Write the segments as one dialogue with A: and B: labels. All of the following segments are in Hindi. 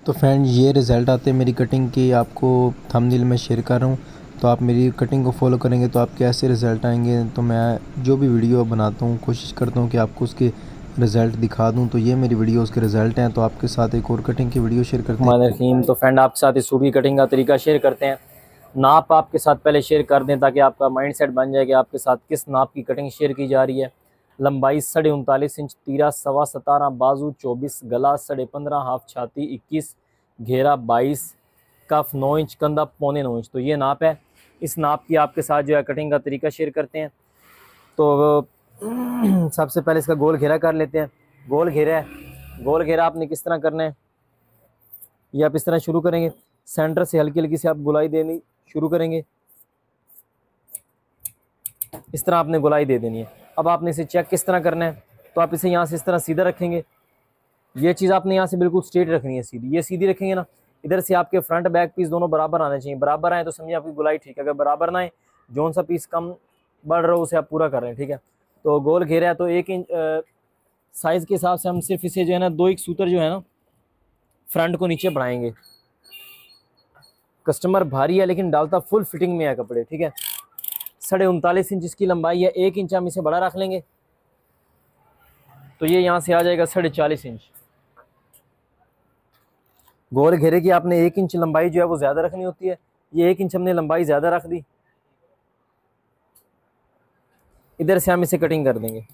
A: तो फ्रेंड ये रिज़ल्ट आते हैं मेरी कटिंग की, आपको थंबनेल में शेयर कर रहा हूँ। तो आप मेरी कटिंग को फॉलो करेंगे तो आपके ऐसे रिज़ल्ट आएंगे। तो मैं जो भी वीडियो बनाता हूँ कोशिश करता हूँ कि आपको उसके रिज़ल्ट दिखा दूँ। तो ये मेरी वीडियो उसके रिज़ल्ट हैं। तो आपके साथ एक और कटिंग की वीडियो शेयर करते हैं।
B: रहीम। तो फ्रेंड आपके साथ इस सूट की कटिंग का तरीका शेयर करते हैं। नाप आपके साथ पहले शेयर कर दें ताकि आपका माइंडसेट बन जाए कि आपके साथ किस नाप की कटिंग शेयर की जा रही है। लंबाई 39.5 इंच, तीरा 17.25, बाजू 24, गला 15.5, हाफ छाती 21, घेरा 22, कफ 9 इंच, कंधा 9.25 इंच। तो ये नाप है। इस नाप की आपके साथ जो है कटिंग का तरीका शेयर करते हैं। तो सबसे पहले इसका गोल घेरा कर लेते हैं। गोल घेरा है, गोल घेरा आपने किस तरह करना है, ये आप इस तरह शुरू करेंगे। सेंटर से हल्की हल्की से आप गुलाई देनी शुरू करेंगे। इस तरह आपने गुलाई दे देनी है। अब आपने इसे चेक किस तरह करना है, तो आप इसे यहाँ से इस तरह सीधा रखेंगे। ये चीज़ आपने यहाँ से बिल्कुल स्ट्रेट रखनी है, सीधी। ये सीधी रखेंगे ना, इधर से आपके फ्रंट बैक पीस दोनों बराबर आने चाहिए। बराबर आए तो समझिए आपकी गुलाई ठीक है। अगर बराबर ना आए, जोन सा पीस कम बढ़ रहा हो उसे आप पूरा कर रहे हैं, ठीक है। तो गोल घेरा है तो 1 इंच साइज़ के हिसाब से हम सिर्फ इसे जो है ना 2 एक सूत्र जो है ना फ्रंट को नीचे बढ़ाएंगे। कस्टमर भारी है लेकिन डालता फुल फिटिंग में है कपड़े, ठीक है। 39.5 इंच इसकी लंबाई है, 1 इंच हम इसे बड़ा रख लेंगे तो ये यहाँ से आ जाएगा 40.5 इंच। गोल घेरे की आपने 1 इंच लंबाई जो है वो ज़्यादा रखनी होती है। ये 1 इंच हमने लंबाई ज़्यादा रख दी। इधर से हम इसे कटिंग कर देंगे।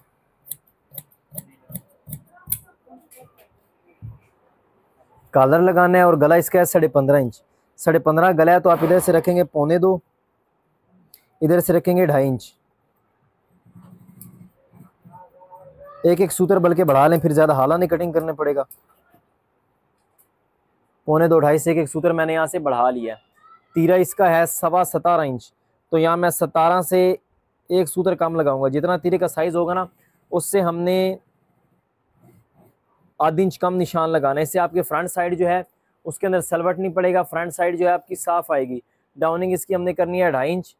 B: कॉलर लगाना है और गला इसका है 15.5 इंच। 15.5 गला है तो आप इधर से रखेंगे 1.25, इधर से रखेंगे 2.5 इंच। एक एक सूत्र बल्कि बढ़ा लें, फिर ज़्यादा हाला नहीं कटिंग करने पड़ेगा। 1.25, 2.5 से एक एक सूत्र मैंने यहाँ से बढ़ा लिया। तीरा इसका है 17.25 इंच, तो यहाँ मैं 17 से एक सूत्र कम लगाऊंगा। जितना तीरे का साइज़ होगा ना उससे हमने आधी इंच कम निशान लगाना है। इससे आपके फ्रंट साइड जो है उसके अंदर सलवट नहीं पड़ेगा, फ्रंट साइड जो है आपकी साफ आएगी। डाउनिंग इसकी हमने करनी है 2.5 इंच।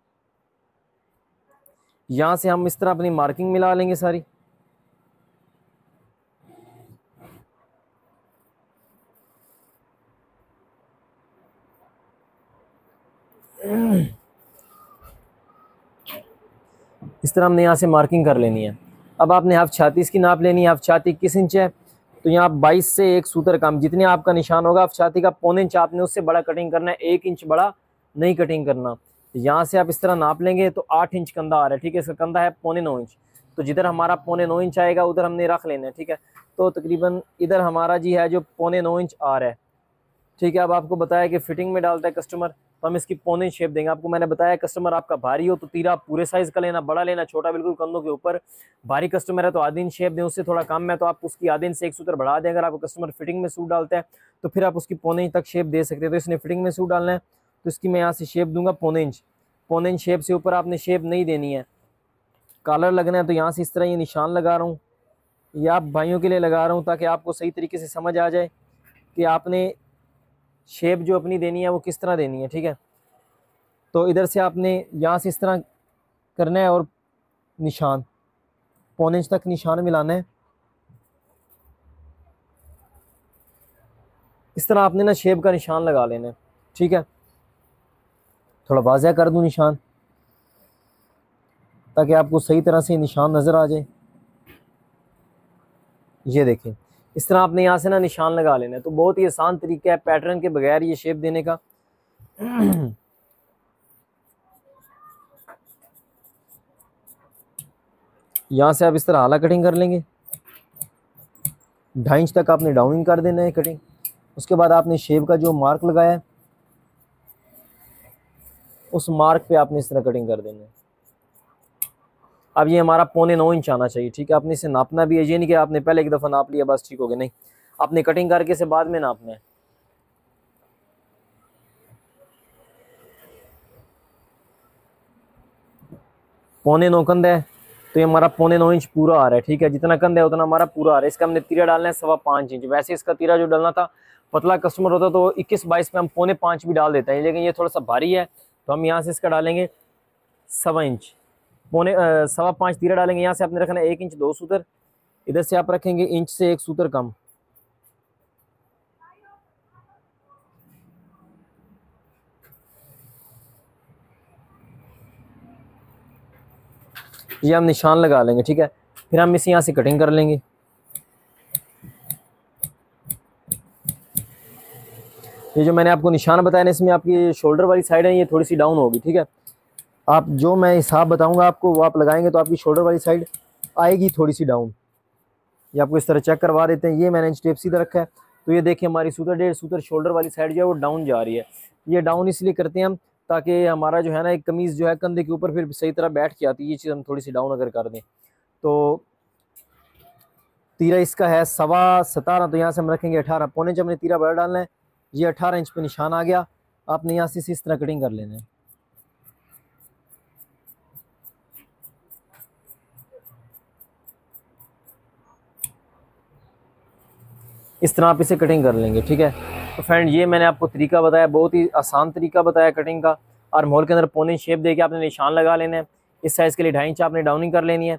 B: यहाँ से हम इस तरह अपनी मार्किंग मिला लेंगे सारी। इस तरह हमने यहाँ से मार्किंग कर लेनी है। अब आपने हाफ छाती इसकी नाप लेनी है। हाफ छाती 21 इंच है तो यहाँ 22 से एक सूत्र कम, जितने आपका निशान होगा हाफ छाती का 1.25 इंच आपने उससे बड़ा कटिंग करना है, 1 इंच बड़ा नहीं कटिंग करना। यहाँ से आप इस तरह नाप लेंगे तो 8 इंच कंधा आ रहा है, ठीक है। इसका कंधा है 9.25 इंच, तो जिधर हमारा 9.25 इंच आएगा उधर हमने रख लेना है, ठीक है। तो तकरीबन इधर हमारा जी है जो 9.25 इंच आ रहा है, ठीक है। अब आपको बताया कि फिटिंग में डालता है कस्टमर, तो हम इसकी 9.25 इंच शेप देंगे। आपको मैंने बताया कस्टमर आपका भारी हो तो तीरा पूरे साइज का लेना, बड़ा लेना, छोटा बिल्कुल कंधों के ऊपर। भारी कस्टमर है तो आधी इंच शेप दें, उससे थोड़ा कम है तो आप उसकी आधे इंच से एक सूत्र बढ़ा दें। अगर आपको कस्टमर फिटिंग में सूट डालता है तो फिर आप उसकी 9.25 इंच तक शेप दे सकते हैं। तो इसने फिटिंग में सूट डालना है तो इसकी मैं यहाँ से शेप दूंगा 9.25 इंच। 9.25 इंच शेप से ऊपर आपने शेप नहीं देनी है। कॉलर लगना है तो यहाँ से इस तरह ये निशान लगा रहा हूँ, ये आप भाइयों के लिए लगा रहा हूँ ताकि आपको सही तरीके से समझ आ जाए कि आपने शेप जो अपनी देनी है वो किस तरह देनी है, ठीक है। तो इधर से आपने यहाँ से इस तरह करना है और निशान 9.25 इंच तक निशान मिलाना है। इस तरह आपने ना शेप का निशान लगा लेना है, ठीक है। थोड़ा वाज़ह कर दूँ निशान ताकि आपको सही तरह से निशान नज़र आ जाए। ये देखें, इस तरह आपने यहाँ से ना निशान लगा लेना है। तो बहुत ही आसान तरीका है पैटर्न के बगैर ये शेप देने का। यहाँ से आप इस तरह आला कटिंग कर लेंगे। 2.5 इंच तक आपने डाउनिंग कर देना है कटिंग। उसके बाद आपने शेप का जो मार्क लगाया है उस मार्क पे आपने इस तरह कटिंग कर देना है। अब ये हमारा 9.25 इंच आना चाहिए, ठीक है। आपने इसे नापना भी है, ये नहीं कि आपने पहले एक दफ़ा नाप लिया बस ठीक हो गया, नहीं। आपने कटिंग करके इसे बाद में नापना है। पौने 9 कंधा है तो ये हमारा 9.25 इंच पूरा आ रहा है, ठीक है। जितना कंधा है उतना हमारा पूरा आ रहा है। इसका हमने तीरा डालना है 5.25 इंच। वैसे इसका तीरा जो डालना था, पतला कस्टमर होता तो 21-22 पे हम 4.25 भी डाल देते हैं, लेकिन ये थोड़ा सा भारी है तो हम यहाँ से इसका डालेंगे 1.25 इंच। 5.25 तीरा डालेंगे। यहाँ से आपने रखना है 1 इंच 2 सूत्र, इधर से आप रखेंगे इंच से एक सूत्र कम। ये हम निशान लगा लेंगे, ठीक है। फिर हम इसे यहाँ से कटिंग कर लेंगे। ये जो मैंने आपको निशान बताया ना, इसमें आपकी शोल्डर वाली साइड है, ये थोड़ी सी डाउन होगी, ठीक है। आप जो मैं हिसाब बताऊंगा आपको वो आप लगाएंगे तो आपकी शोल्डर वाली साइड आएगी थोड़ी सी डाउन। ये आपको इस तरह चेक करवा देते हैं। ये मैंने इंच टेप सीधा रखा है, तो ये देखिए हमारी सूतर डेढ़ सूतर शोल्डर वाली साइड जो है वो डाउन जा रही है। ये डाउन इसलिए करते हैं हम ताकि हमारा जो है ना एक कमीज़ जो है कंधे के ऊपर फिर सही तरह बैठ के आती है। ये चीज़ हम थोड़ी सी डाउन अगर कर दें तो तीरा इसका है 17.25, तो यहाँ से हम रखेंगे 18। पौने इंच हमने तीरा बड़ा डालना है। ये 18 इंच पे निशान आ गया। आपने यहाँ से इस तरह कटिंग कर लेना है। इस तरह आप इसे कटिंग कर लेंगे, ठीक है। तो फ्रेंड ये मैंने आपको तरीका बताया, बहुत ही आसान तरीका बताया कटिंग का। और मोल के अंदर पौने शेप देके आपने निशान लगा लेना है। इस साइज़ के लिए 2.5 इंच आपने डाउनिंग कर लेनी है।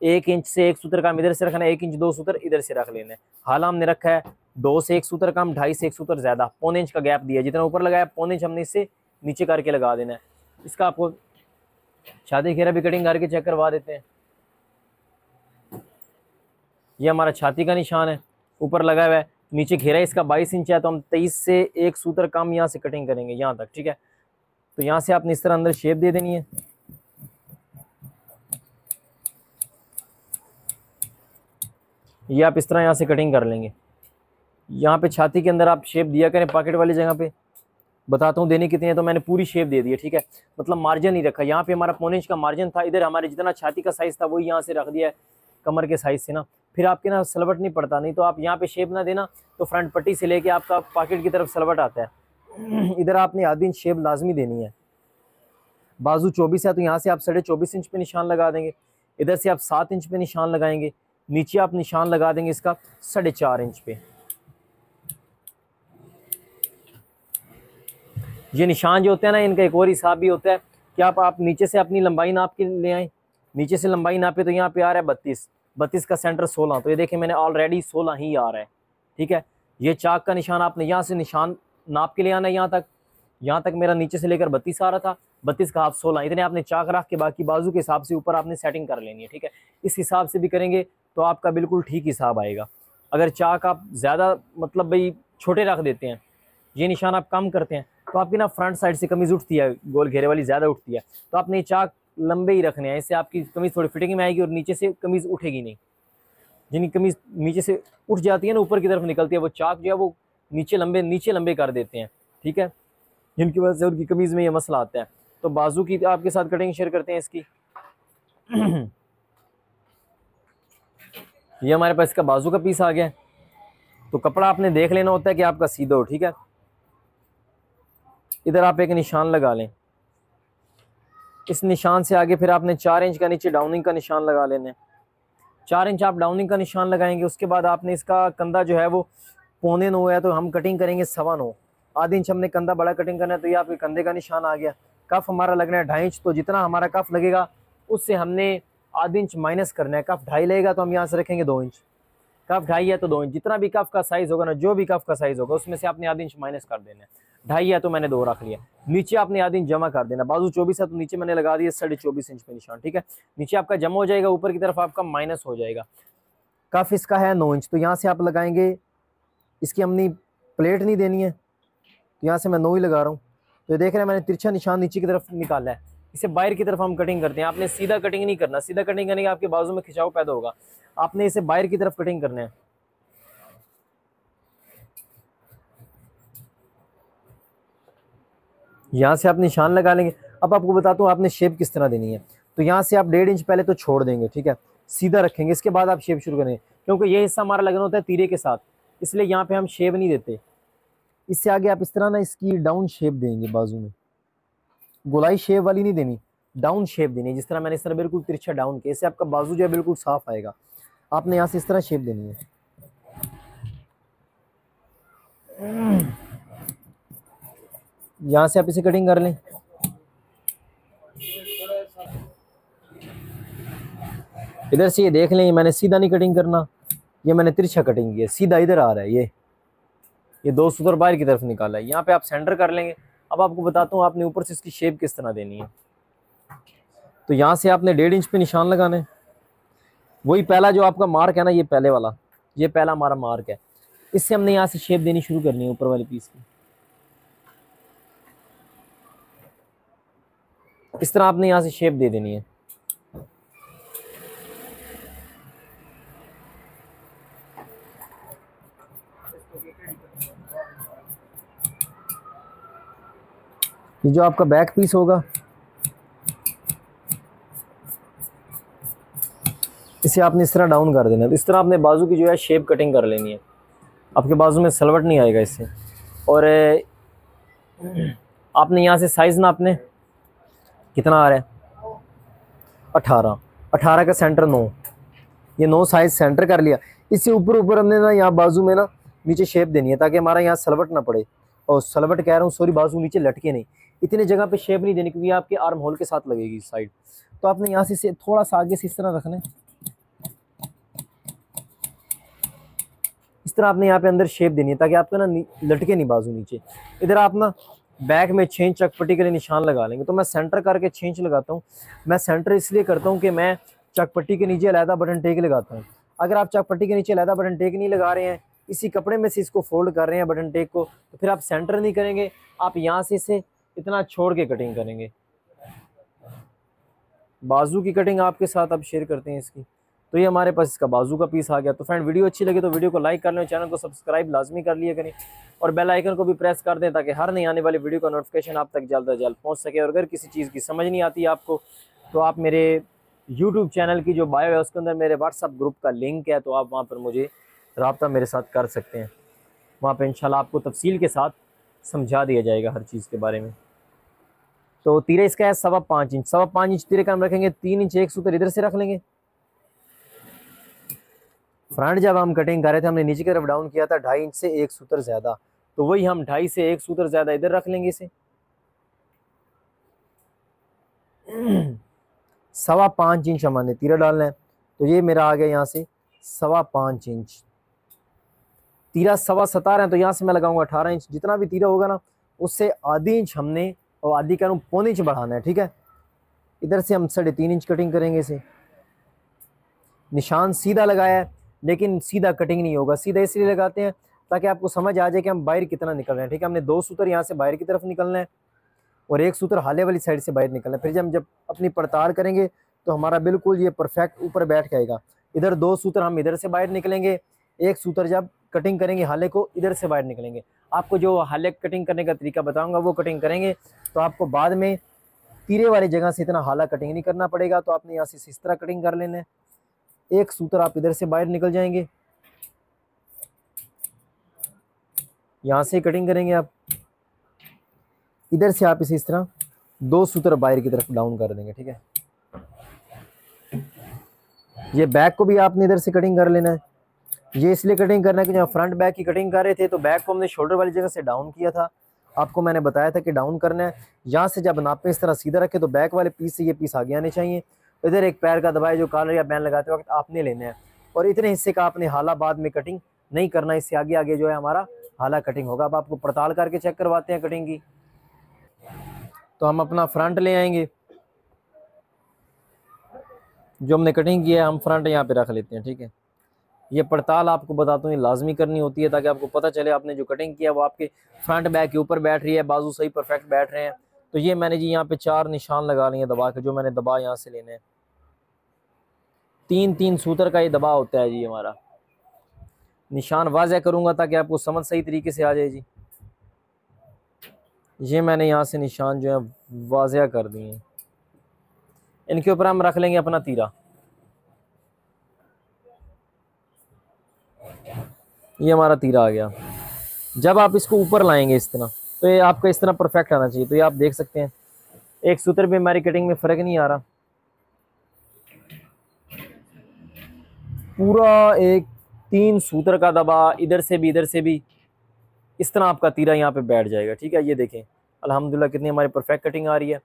B: 1 इंच से 1 सूत्र काम इधर से रखना है, 1 इंच 2 सूत्र इधर से रख लेना है। हाल हमने रखा है 2 से 1 सूत्र कम, 2.5 से 1 सूत्र ज़्यादा, पौने इंच का गैप दिया। जितना ऊपर लगाया पौने इंच हमने इससे नीचे करके लगा देना है। इसका आपको छाती घेरा भी कटिंग करके चेक करवा देते हैं। ये हमारा छाती का निशान है, ऊपर लगा हुआ है। नीचे घेरा इसका 22 इंच है, तो हम 23 से 1 सूत्र कम यहाँ से कटिंग करेंगे यहाँ तक, ठीक है। तो यहाँ से आपने इस तरह अंदर शेप दे देनी है। ये आप इस तरह यहाँ से कटिंग कर लेंगे। यहाँ पे छाती के अंदर आप शेप दिया करें, पॉकेट वाली जगह पे बताता हूँ देने कितनी है। तो मैंने पूरी शेप दे दी है, ठीक है। मतलब मार्जिन नहीं रखा। यहाँ पे हमारा पौने इंच का मार्जिन था, इधर हमारे जितना छाती का साइज़ था वही यहाँ से रख दिया है कमर के साइज़ से ना। फिर आपके ना सलवट नहीं पड़ता, नहीं तो आप यहाँ पे शेप ना देना तो फ्रंट पट्टी से लेके आपका पॉकेट की तरफ सलवट आता है। इधर आपने आधी इंच शेप लाजमी देनी है। बाजू 24 है, तो यहाँ से आप 24.5 इंच पे निशान लगा देंगे। इधर से आप 7 इंच पे निशान लगाएंगे। नीचे आप निशान लगा देंगे इसका 4.5 इंच पे। ये निशान जो होते हैं ना, इनका एक और हिसाब भी होता है कि आप नीचे से अपनी लंबाई नाप के ले आए। नीचे से लंबाई नापे तो यहाँ पे आ रहा है 32 का सेंटर 16, तो ये देखें मैंने ऑलरेडी 16 ही आ रहा है, ठीक है। ये चाक का निशान आपने यहाँ से निशान नाप के ले आना है यहाँ तक मेरा नीचे से लेकर 32 आ रहा था, 32 का हाफ 16, इतने आपने चाक रख के बाकी बाजू के हिसाब से ऊपर आपने सेटिंग कर लेनी है, ठीक है। इस हिसाब से भी करेंगे तो आपका बिल्कुल ठीक हिसाब आएगा। अगर चाक आप ज़्यादा मतलब भाई छोटे रख देते हैं, ये निशान आप कम करते हैं, तो आपकी ना फ्रंट साइड से कमीज़ उठती है, गोल घेरे वाली ज़्यादा उठती है। तो आपने चाक लंबे ही रखने हैं, इससे आपकी कमीज़ थोड़ी फिटिंग में आएगी और नीचे से कमीज़ उठेगी नहीं। जिनकी कमीज़ नीचे से उठ जाती है ना, ऊपर की तरफ निकलती है, वो चाक जो है वो नीचे लंबे कर देते हैं, ठीक है। जिनकी वजह से उनकी कमीज़ में ये मसला आता है। तो बाजू की आपके साथ कटिंग शेयर करते हैं इसकी। ये हमारे पास इसका बाजू का पीस आ गया है। तो कपड़ा आपने देख लेना होता है कि आपका सीधा हो, ठीक है। इधर आप एक निशान लगा लें। इस निशान से आगे फिर आपने 4 इंच का नीचे डाउनिंग का निशान लगा लेना है। 4 इंच आप डाउनिंग का निशान लगाएंगे। उसके बाद आपने इसका कंधा जो है वो 8.25 है, तो हम कटिंग करेंगे 9.25। आधी इंच हमने कंधा बड़ा कटिंग करना है, तो ये आपके कंधे का निशान आ गया। कफ हमारा लगना है 2.5 इंच, तो जितना हमारा कफ लगेगा उससे हमने आधी इंच माइनस करना है। कफ 2.5 लगेगा तो हम यहाँ से रखेंगे 2 इंच। कफ 2.5 है तो 2 इंच, जितना भी कफ का साइज़ होगा ना, जो भी कफ का साइज़ होगा उसमें से आपने आधी इंच माइनस कर देना है। 2.5 है तो मैंने 2 रख लिया। नीचे आपने आधी इंच जमा कर देना। बाजू 24 है तो नीचे मैंने लगा दिया 24.5 इंच पे निशान, ठीक है। नीचे आपका जमा हो जाएगा, ऊपर की तरफ आपका माइनस हो जाएगा। कफ इसका है 9 इंच, तो यहाँ से आप लगाएंगे। इसकी हमने प्लेट नहीं देनी है, तो यहाँ से मैं 9 ही लगा रहा हूँ। तो देख रहे हैं मैंने तिरछा निशान नीचे की तरफ निकाला है। इसे बाहर की तरफ हम कटिंग करते हैं। आपने सीधा कटिंग नहीं करना, सीधा कटिंग करने के आपके बाजू में खिंचाव पैदा होगा। आपने इसे बाहर की तरफ कटिंग करना है। यहाँ से आप निशान लगा लेंगे। अब आपको बताता हूँ आपने शेप किस तरह देनी है। तो यहाँ से आप 1.5 इंच पहले तो छोड़ देंगे, ठीक है, सीधा रखेंगे। इसके बाद आप शेप शुरू करेंगे, क्योंकि ये हिस्सा हमारा लगना होता है तीरे के साथ, इसलिए यहाँ पे हम शेप नहीं देते। इससे आगे आप इस तरह ना इसकी डाउन शेप देंगे। बाजू में गोलाई शेप वाली नहीं देनी, डाउन शेप देनी है। जिस तरह मैंने इस तरह बिल्कुल तिरछा डाउन किया, इससे आपका बाजू जो है बिल्कुल साफ आएगा। आपने यहाँ से इस तरह शेप देनी है। यहाँ से आप इसे कटिंग कर लें। इधर से ये देख लें, मैंने सीधा नहीं कटिंग करना, ये मैंने तिरछा कटिंग किया, सीधा इधर आ रहा है। ये 2 सूत्र बाहर की तरफ निकाला है। यहाँ पे आप सेंटर कर लेंगे। अब आपको बताता हूँ आपने ऊपर से इसकी शेप किस तरह देनी है। तो तो यहाँ से आपने 1.5 इंच पे निशान लगाना है। वही पहला जो आपका मार्क है ना, ये पहले वाला, ये पहला हमारा मार्क है। इससे हमने यहाँ से शेप देनी शुरू करनी है ऊपर वाले पीस की। इस तरह आपने यहाँ से शेप दे देनी है। ये जो आपका बैक पीस होगा, इसे आपने इस तरह डाउन कर देना है। तो इस तरह आपने बाजू की जो है शेप कटिंग कर लेनी है। आपके बाजू में सलवट नहीं आएगा इससे। और आपने यहाँ से साइज़ नापने, कितना आ रहा है 18 का सेंटर 9, ये 9 साइज सेंटर कर लिया। इससे ऊपर ऊपर हमने ना यहाँ बाजू में ना नीचे शेप देनी है ताकि हमारा यहाँ सलवट ना पड़े। और सलवट कह रहा हूँ, सॉरी, बाजू नीचे लटके नहीं, इतने जगह पे शेप नहीं देनी क्योंकि आपके आर्म होल के साथ लगेगी इस साइड। तो आपने यहाँ से थोड़ा सा आगे से इस तरह रखना है। इस तरह आपने यहाँ पे अंदर शेप देनी है ताकि आपका ना लटके नहीं बाजू नीचे। इधर आप ना बैक में 6 इंच चकपट्टी के लिए निशान लगा लेंगे। तो मैं सेंटर करके 6 इंच लगाता हूँ। मैं सेंटर इसलिए करता हूँ कि मैं चकपट्टी के नीचे अलहदा बटन टेक लगाता हूँ। अगर आप चकपट्टी के नीचे अलहदा बटन टेक नहीं लगा रहे हैं, इसी कपड़े में से इसको फोल्ड कर रहे हैं बटन टेक को, तो फिर आप सेंटर नहीं करेंगे, आप यहाँ से इसे इतना छोड़ के कटिंग करेंगे। बाजू की कटिंग आपके साथ अब शेयर करते हैं इसकी। तो ये हमारे पास इसका बाजू का पीस आ गया। तो फ्रेंड, वीडियो अच्छी लगे तो वीडियो को लाइक कर लें, चैनल को सब्सक्राइब लाजमी कर लिया करें और बेल आइकन को भी प्रेस कर दें ताकि हर नई आने वाली वीडियो का नोटिफिकेशन आप तक जल्द से जल्द पहुंच सके। और अगर किसी चीज़ की समझ नहीं आती आपको, तो आप मेरे यूट्यूब चैनल की जो बायो है उसके अंदर मेरे व्हाट्सअप ग्रुप का लिंक है, तो आप वहाँ पर मुझे रब्ता मेरे साथ कर सकते हैं। वहाँ पर इंशाल्लाह आपको तफसील के साथ समझा दिया जाएगा हर चीज़ के बारे में। तो तीरे इसका है 5.25 इंच। 5.25 इंच तीरे का हम रखेंगे। 3 इंच एक सूत्र इधर से रख लेंगे। फ्रंट जब हम कटिंग कर रहे थे हमने नीचे की तरफ डाउन किया था 2.5 इंच से 1 सूत्र ज़्यादा, तो वही हम 2.5 से 1 सूत्र ज़्यादा इधर रख लेंगे। इसे 5.25 इंच हमने तीरा डालना है। तो ये मेरा आ गया यहाँ से 5.25 इंच। तीरा 17.25 है, तो यहाँ से मैं लगाऊंगा 18 इंच। जितना भी तीरा होगा ना उससे आधी इंच हमने, और आधी करूँ पौने इंच बढ़ाना है, ठीक है। इधर से हम 3.5 इंच कटिंग करेंगे। इसे निशान सीधा लगाया है लेकिन सीधा कटिंग नहीं होगा। सीधा इसलिए लगाते हैं ताकि आपको समझ आ जाए कि हम बाहर कितना निकल रहे हैं, ठीक है। हमने 2 सूत्र यहाँ से बाहर की तरफ निकलना है और 1 सूत्र हाले वाली साइड से बाहर निकलना है। फिर जब अपनी पड़ताल करेंगे तो हमारा बिल्कुल ये परफेक्ट ऊपर बैठ जाएगा। इधर 2 सूत्र हम इधर से बाहर निकलेंगे, 1 सूत्र जब कटिंग करेंगे हाले को इधर से बाहर निकलेंगे। आपको जो हाले कटिंग करने का तरीका बताऊँगा वो कटिंग करेंगे तो आपको बाद में तीरे वाली जगह से इतना हाला कटिंग नहीं करना पड़ेगा। तो आपने यहाँ से इस तरह कटिंग कर लेना है। 1 सूत्र आप इधर से बाहर निकल जाएंगे, यहाँ से कटिंग करेंगे आप। इधर से आप इसे इस तरह 2 सूत्र बाहर की तरफ डाउन कर देंगे, ठीक है। ये बैक को भी आपने इधर से कटिंग कर लेना है। ये इसलिए कटिंग करना है कि जब फ्रंट बैक की कटिंग कर रहे थे तो बैक को हमने शोल्डर वाली जगह से डाउन किया था। आपको मैंने बताया था कि डाउन करना है। यहाँ से जब नापे इस तरह सीधा रखे तो बैक वाले पीस से ये पीस आगे आने चाहिए। इधर एक पैर का दबाए जो कॉलर या बैन लगाते वक्त आपने लेना है और इतने हिस्से का आपने हाला बाद में कटिंग नहीं करना। इससे आगे आगे जो है हमारा हाला कटिंग होगा। अब आपको पड़ताल करके चेक करवाते हैं कटिंग की। तो हम अपना फ्रंट ले आएंगे, जो हमने कटिंग किया है हम फ्रंट यहाँ पे रख लेते हैं, ठीक है। ये पड़ताल आपको बताता हूँ ये लाजमी करनी होती है ताकि आपको पता चले आपने जो कटिंग किया वो आपके फ्रंट बैक के ऊपर बैठ रही है, बाजू सही परफेक्ट बैठ रहे हैं। तो ये मैंने जी यहाँ पे 4 निशान लगा लिए दबा के, जो मैंने दबा यहाँ से लेने हैं। 3-3 सूत्र का ये दबा होता है जी हमारा। निशान वाज़ह करूँगा ताकि आपको समझ सही तरीके से आ जाए जी। ये मैंने यहाँ से निशान जो है वाज़ह कर दिए हैं। इनके ऊपर हम रख लेंगे अपना तीरा। ये हमारा तीरा आ गया। जब आप इसको ऊपर लाएंगे इस तरह तो ये आपका इस तरह परफेक्ट आना चाहिए। तो ये आप देख सकते हैं 1 सूत्र भी हमारी कटिंग में फ़र्क नहीं आ रहा। पूरा एक 3 सूत्र का दबा इधर से भी इस तरह आपका तीरा यहाँ पे बैठ जाएगा, ठीक है। ये देखें अल्हम्दुलिल्लाह कितनी हमारी परफेक्ट कटिंग आ रही है।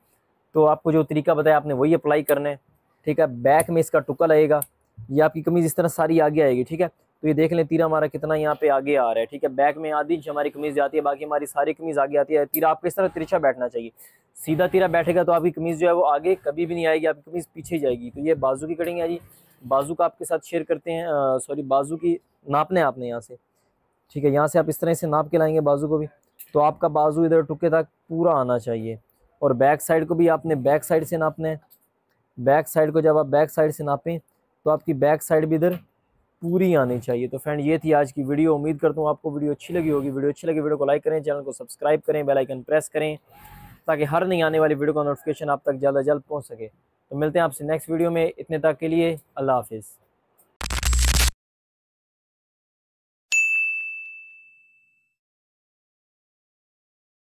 B: तो आपको जो तरीका बताया आपने वही अप्लाई करना है, ठीक है। बैक में इसका टुक्का लगेगा, ये आपकी कमीज़ इस तरह सारी आगे आएगी, ठीक है। तो ये देख लें तीरा हमारा कितना यहाँ पे आगे आ रहा है, ठीक है। बैक में आधी इंच हमारी कमीज जाती है, बाकी हमारी सारी कमीज आगे आती है। तीरा आपको इस तरह तिरछा बैठना चाहिए, सीधा तीरा बैठेगा तो आपकी कमीज जो है वो आगे कभी भी नहीं आएगी, आपकी कमीज पीछे जाएगी। तो ये बाजू की कटिंग है जी। बाजू का आपके साथ शेयर करते हैं, सॉरी बाजू की नापने आपने यहाँ से, ठीक है। यहाँ से आप इस तरह से नाप के लाएंगे बाजू को भी, तो आपका बाजू इधर टुके तक पूरा आना चाहिए। और बैक साइड को भी आपने बैक साइड से नापना है। बैक साइड को जब आप बैक साइड से नापें तो आपकी बैक साइड भी इधर पूरी आनी चाहिए। तो फ्रेंड ये थी आज की वीडियो, उम्मीद करता हूँ आपको वीडियो अच्छी लगी होगी। वीडियो अच्छी लगी वीडियो को लाइक करें, चैनल को सब्सक्राइब करें, बेल आइकन प्रेस करें ताकि हर नई आने वाली वीडियो का नोटिफिकेशन आप तक जल्द से जल्द पहुँच सके। तो मिलते हैं आपसे नेक्स्ट वीडियो में, इतने तक के लिए अल्लाह हाफिज़।